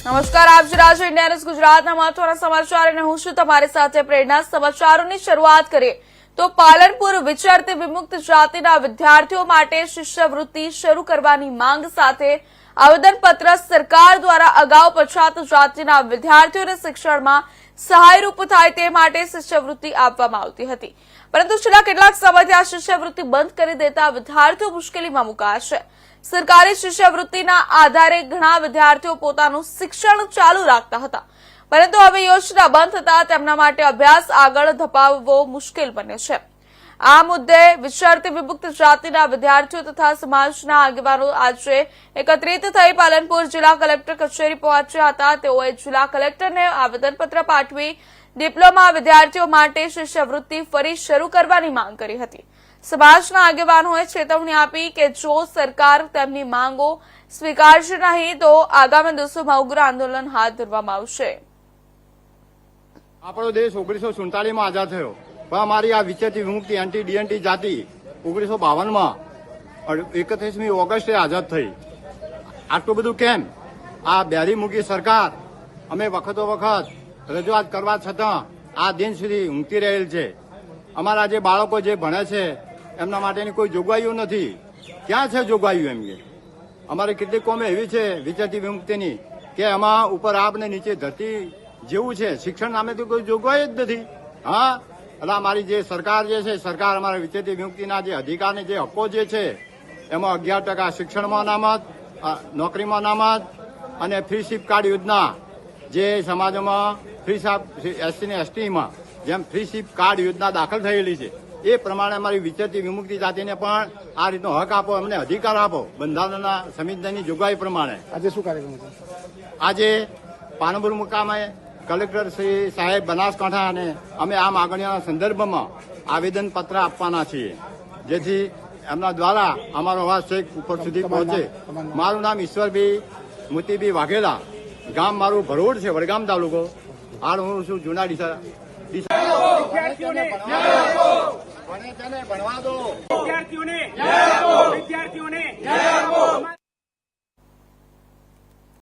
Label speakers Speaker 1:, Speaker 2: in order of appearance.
Speaker 1: નમસ્કાર, આપ જોઈ રહ્યા છો ઇન્ડિયા ન્યૂઝ ગુજરાતના મહત્વના સમાચાર અને હું છું તમારી સાથે પ્રેરણા। સમાચારોની શરૂઆત કરીએ તો પાલનપુર વિચારતી વિમુક્ત જાતિના વિદ્યાર્થીઓ માટે શિષ્યવૃત્તિ શરૂ કરવાની માંગ સાથે આવેદનપત્ર સરકાર દ્વારા અગાઉ પછાત જાતિના વિદ્યાર્થીઓને શિક્ષણમાં સહાયરૂપ થાય તે માટે શિષ્યવૃત્તિ આપવામાં આવતી હતી, પરંતુ છેલ્લા કેટલાક સમયથી આ શિષ્યવૃત્તિ બંધ કરી દેતા વિદ્યાર્થીઓ મુશ્કેલીમાં મુકાયા છે। સરકારી શિષ્યવૃત્તિના આધારે ઘણા વિદ્યાર્થીઓ પોતાનું શિક્ષણ ચાલુ રાખતા હતા, પરંતુ હવે યોજના બંધ થતા તેમના માટે અભ્યાસ આગળ ધપાવવો મુશ્કેલ બને છે। આ મુદ્દે વિચારતી વિમુક્ત જાતિના વિદ્યાર્થીઓ તથા સમાજના આગેવાનો આજે એકત્રિત થઈ પાલનપુર જિલ્લા કલેક્ટર કચેરી પહોંચ્યા હતા। તેઓએ જિલ્લા કલેક્ટરને આવેદનપત્ર પાઠવી ડિપ્લોમા વિદ્યાર્થીઓ માટે શિષ્યવૃત્તિ ફરી શરૂ કરવાની માંગ કરી હતી। સમાજના આગેવાનોએ ચેતવણી આપી કે જો સરકાર તેમની માંગો સ્વીકારશે નહીં તો આગામી દિવસોમાં ઉગ્ર આંદોલન હાથ ધરવામાં આવશે।
Speaker 2: આપણો દેશ 1947 માં આઝાદ થયો, પણ અમારી આ વિચારતી વિમુક્તિ એન્ટી ડીએનટી જાતિ 1952 માં 31મી ઓગસ્ટે આઝાદ થઈ। આટલું બધું કેમ? આ બેરી મૂકી સરકાર અમે વખતો વખત રજૂઆત કરવા છતાં આ દિન સુધી ઊંઘતી રહેલ છે। અમારા જે બાળકો જે ભણે છે એમના માટેની કોઈ જોગવાઈઓ નથી। ક્યાં છે જોગવાઈઓ? એમ કે અમારે કેટલીક કોમે એવી છે વિચારતી વિમુક્તિની કે એમાં ઉપર આપ ને નીચે ધરતી જેવું છે, શિક્ષણ નામે તો કોઈ જોગવાઈ જ નથી। હા, એટલે અમારી જે સરકાર જે છે, સરકાર અમારા વિચારતી વિમુક્તિના જે અધિકારની જે હક્કો જે છે એમાં 11% શિક્ષણમાં અનામત, નોકરીમાં અનામત અને ફ્રી શિપ કાર્ડ યોજના, જે સમાજમાં ફ્રી એસસી ને એસટીમાં જેમ ફ્રી શિપ કાર્ડ યોજના દાખલ થયેલી છે એ પ્રમાણે અમારી વિચારતી વિમુક્તિ જાતિને પણ આ રીતનો હક આપો, અમને અધિકાર આપો બંધારણના સંવિધાનની જોગવાઈ પ્રમાણે।
Speaker 3: આજે શું કાર્યક્રમ છે?
Speaker 2: આજે પાલનપુર મુકામે કલેક્ટર શ્રી સાહેબ બનાસકાંઠા અને અમે આ માગણીઓના સંદર્ભમાં આવેદનપત્ર આપવાના છીએ, જેથી એમના દ્વારા અમારો અવાજ છેક ઉપર સુધી પહોંચે। મારું નામ ઈશ્વરભાઈ મોતીભાઈ વાઘેલા, ગામ મારું ભરોડ છે, વડગામ તાલુકો। હાલ હું છું જૂના ડીસા।
Speaker 4: વિદ્યાર્થીઓને
Speaker 2: ભણે તેને ભણવા દો,
Speaker 4: વિદ્યાર્થીઓને